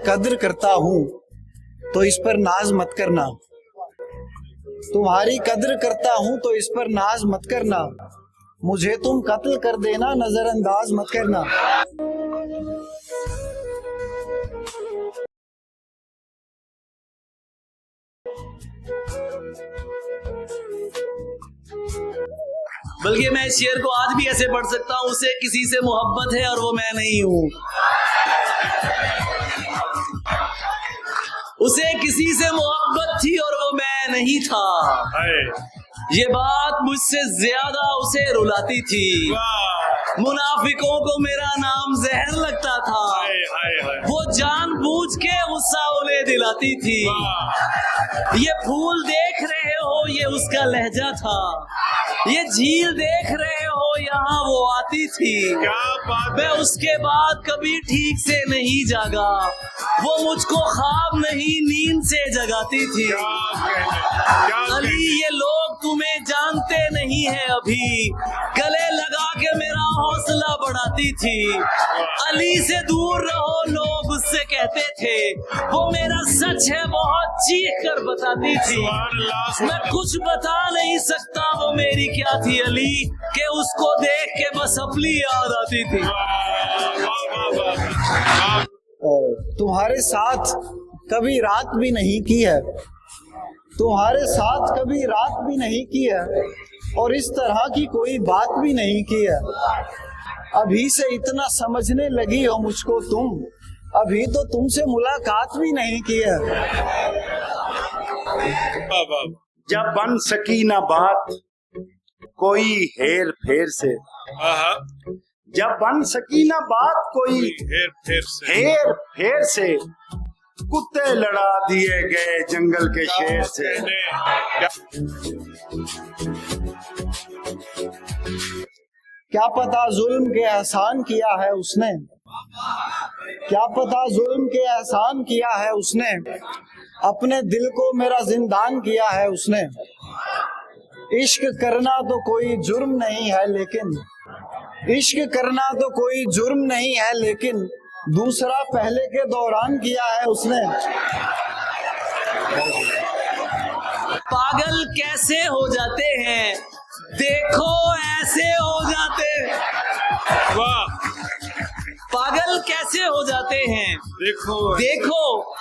कद्र करता हूँ तो इस पर नाज मत करना, तुम्हारी कद्र करता हूँ तो इस पर नाज मत करना, मुझे तुम कत्ल कर देना नजरअंदाज मत करना। बल्कि मैं इस शेर को आज भी ऐसे पढ़ सकता हूँ, उसे किसी से मोहब्बत है और वो मैं नहीं हूँ। उसे किसी से मोहब्बत थी और वो मैं नहीं था। ये बात मुझसे ज्यादा उसे रुलाती थी। मुनाफिकों को मेरा नाम जहर लगता था। वो जानबूझ के गुस्सा उन्हें दिलाती थी। ये फूल देख रहे हो ये उसका लहजा था। ये झील देख रहे हो यहाँ वो आती थी। मैं उसके बाद कभी ठीक से नहीं जागा। वो मुझको ख्वाब नहीं नींद से जगाती थी। अली ये लोग तुम्हें जानते नहीं है अभी, गले लगा के मेरा हौसला बढ़ाती थी। अली से दूर रहो लोग उससे कहते थे, वो मेरा सच है बहुत चीख कर बताती थी। मैं कुछ बता नहीं सकता वो मेरी क्या थी अली, के उसको देख के बस अपनी याद आती थी। तुम्हारे साथ कभी रात भी नहीं की है, तुम्हारे साथ कभी रात भी नहीं की है, और इस तरह की कोई बात भी नहीं की है। अभी से इतना समझने लगी हो मुझको तुम, अभी तो तुमसे मुलाकात भी नहीं की है। जब बन सकी ना बात कोई हेर फेर से, जब बन सकी ना बात कोई हेर फेर से, कुत्ते लड़ा दिए गए जंगल के शेर से। क्या पता जुल्म के एहसान किया है उसने, क्या पता जुल्म के एहसान किया है उसने, अपने दिल को मेरा जिंदान किया है उसने। इश्क करना तो कोई जुर्म नहीं है लेकिन, इश्क करना तो कोई जुर्म नहीं है लेकिन, दूसरा पहले के दौरान किया है उसने। पागल कैसे हो जाते हैं देखो ऐसे हो जाते। वाह, पागल कैसे हो जाते हैं देखो देखो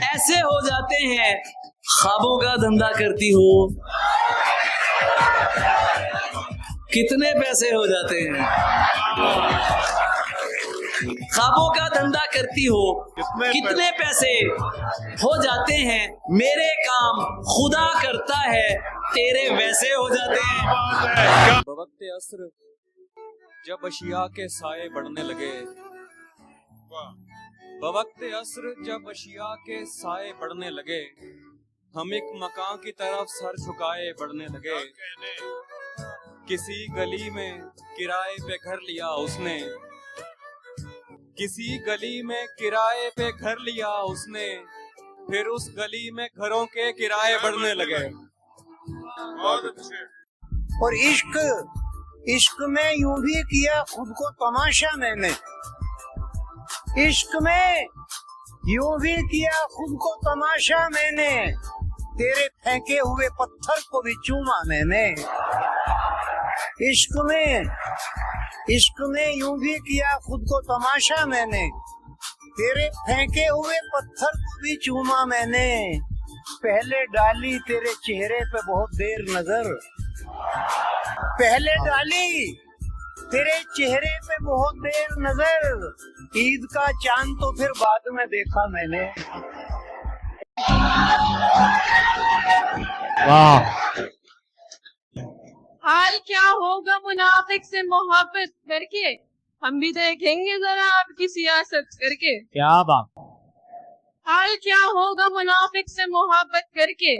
ऐसे हो जाते हैं। ख्वाबों का धंधा करती हो कितने पैसे हो जाते हैं। ख्वाबों का धंधा करती हो कितने पैसे हो जाते हैं। मेरे काम खुदा करता है तेरे वैसे हो जाते हैं। बवक्ते असर जब अशिया के साए बढ़ने लगे, बवक्ते असर जब अशिया के साए बढ़ने लगे, हम एक मकान की तरफ सर झुकाए बढ़ने लगे। किसी गली में किराए पे घर लिया उसने, किसी गली में किराए पे घर लिया उसने, फिर उस गली में घरों के किराए बढ़ने लगे। और इश्क में यूं भी किया खुद को तमाशा मैंने, इश्क में यूं भी किया खुद को तमाशा मैंने, तेरे फेंके हुए पत्थर को भी चूमा मैंने। इश्क में यूं भी किया खुद को तमाशा मैंने, तेरे फेंके हुए पत्थर को भी चूमा मैंने। पहले डाली तेरे चेहरे पे बहुत देर नजर, पहले डाली तेरे चेहरे पे बहुत देर नजर, ईद का चांद तो फिर बाद में देखा मैंने। वाह। हाल क्या होगा मुनाफिक से मोहब्बत करके, हम भी देखेंगे जरा आपकी सियासत करके। क्या बात। हाल क्या होगा मुनाफिक से मोहब्बत करके,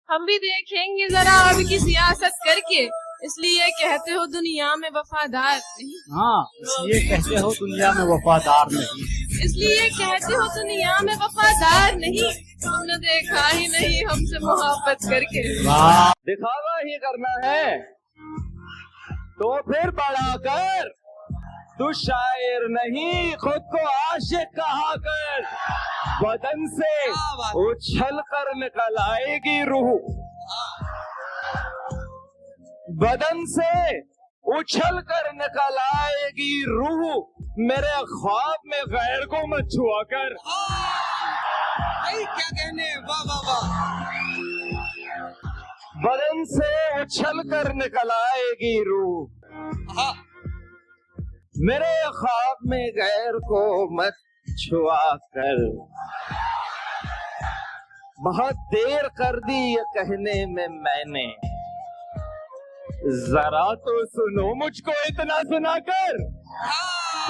हम भी देखेंगे जरा आपकी सियासत करके। इसलिए कहते हो दुनिया में वफादार नहीं। हाँ, इसलिए कहते हो दुनिया में वफादार नहीं, इसलिए कहते हो दुनिया में वफादार नहीं। तुमने देखा ही नहीं हमसे मोहब्बत करके। दिखावा ही करना है तो फिर बड़ा कर, तू शायर नहीं खुद को आशिक कहा कर, बदन से उछल कर निकल आएगी रूह, बदन से उछल कर निकल आएगी रूह, मेरे ख्वाब में गैर को मत छुआ कर। क्या कहने, वाह वाह वाह। बदन से उछल कर निकल आएगी रूह, मेरे ख्वाब में गैर को मत छुआ कर। बहुत देर कर दी ये कहने में मैंने, जरा तो सुनो मुझको इतना सुनाकर।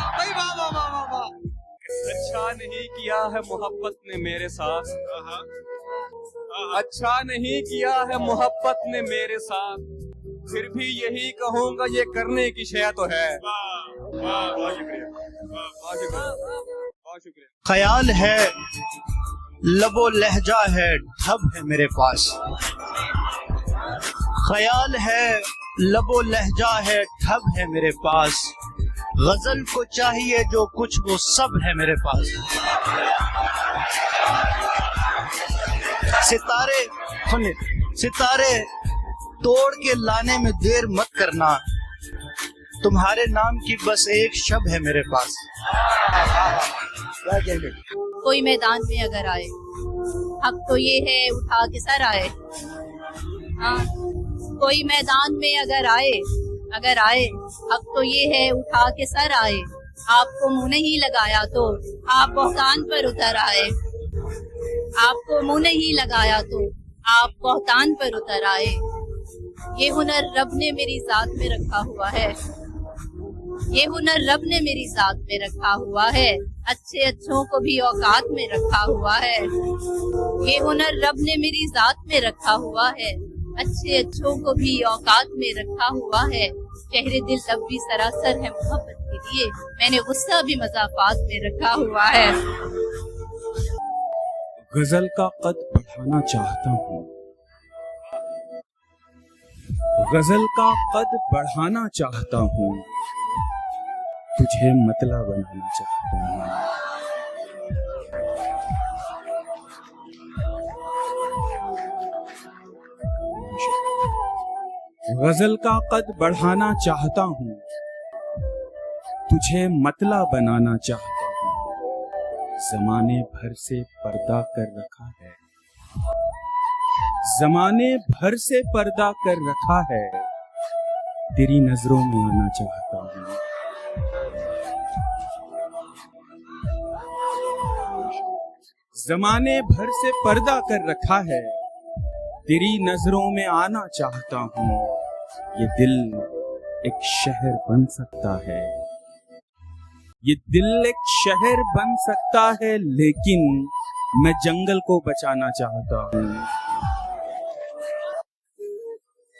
भाई वाह वाह वाह वाह वाह। अच्छा नहीं किया है मोहब्बत ने मेरे साथ, अच्छा नहीं किया है मोहब्बत ने मेरे साथ, फिर भी यही कहूँगा ये करने की शय तो है। बहुत शुक्रिया। ख्याल है लबो लहजा है ढब है मेरे पास, ख्याल है लबो लहजा है ढब है मेरे पास, गजल को चाहिए जो कुछ वो सब है मेरे पास। सितारे सुनिए, सितारे तोड़ के लाने में देर मत करना, तुम्हारे नाम की बस एक शब है मेरे पास। कोई मैदान में अगर आए, हक तो ये है उठा के सर आए। हाँ, कोई मैदान में अगर आए, हक तो ये है उठा के सर आए। आपको मुंह नहीं लगाया तो आप बहतान पर उतर आए, आपको मुंह नहीं लगाया तो आप बहतान पर उतर आए। ये हुनर रब ने मेरी जात में रखा हुआ है, ये हुनर रब ने मेरी जात में रखा हुआ है, अच्छे अच्छों को भी औकात में रखा हुआ है। ये हुनर रब ने मेरी जात में रखा हुआ है, अच्छे अच्छों को भी औकात में रखा हुआ है। चेहरे दिल लब भी सरासर है मोहब्बत के लिए, मैंने गुस्सा भी मज़ाफ़ात में रखा हुआ है। गजल का कद बढ़ाना चाहता हूँ, गजल का कद बढ़ाना चाहता हूँ, तुझे मतला बनाना चाहता हूँ। गजल का कद बढ़ाना चाहता हूँ, तुझे मतला बनाना चाहता हूँ। जमाने भर से पर्दा कर रखा है, जमाने भर से पर्दा कर रखा है, तेरी नजरों में आना चाहता हूँ। जमाने भर से पर्दा कर रखा है, तेरी नजरों में आना चाहता हूँ। ये दिल एक शहर बन सकता है, ये दिल एक शहर बन सकता है, लेकिन मैं जंगल को बचाना चाहता हूँ।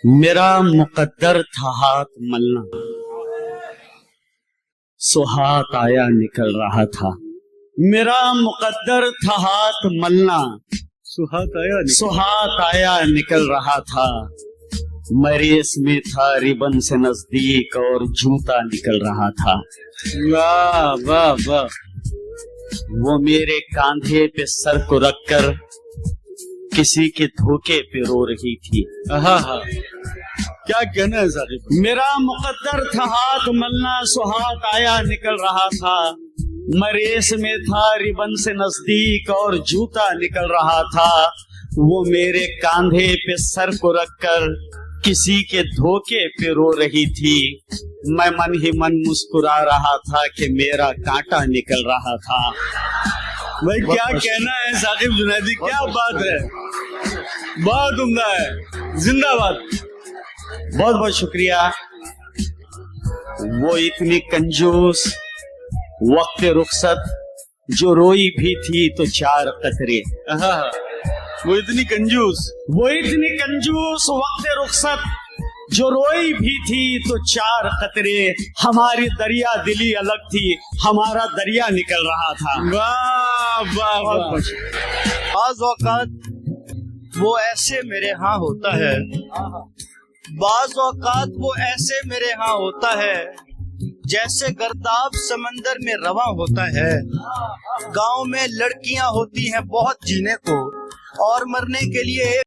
मेरा मुकद्दर था हाथ मलना, सो हाथ आया निकल रहा था। मेरा मुकद्दर था हाथ मलना, सो हाथ आया निकल रहा था। मैं रेस में था रिबन से नजदीक और जूता निकल रहा था। वाह वाह वाह। वो मेरे कांधे पे सर को रखकर किसी के धोखे पे रो रही थी। क्या कहना है साहब। मेरा मुकद्दर था हाथ मलना, सो हाथ आया निकल रहा था। मैं रेस में था रिबन से नजदीक और जूता निकल रहा था। वो मेरे कांधे पे सर को रखकर किसी के धोखे पे रो रही थी। मैं मन ही मन मुस्कुरा रहा था कि मेरा कांटा निकल रहा था। भाई क्या कहना है साकिब जुनैदी, क्या बात है, बहुत उम्दा है, जिंदाबाद। बहुत बहुत शुक्रिया। वो इतनी कंजूस वक्त रुखसत जो रोई भी थी तो चार कतरे। वो इतनी कंजूस वक्त रुखसत जो रोई भी थी तो चार कतरे। हमारी दरिया दिली अलग थी, हमारा दरिया निकल रहा था। वाह वाह वाह। बाज़ औक़ात वो ऐसे मेरे यहाँ होता है, बाज़ औक़ात वो ऐसे मेरे यहाँ होता है, जैसे गर्दाब समंदर में रवा होता है। गांव में लड़कियां होती हैं बहुत जीने को, और मरने के लिए एक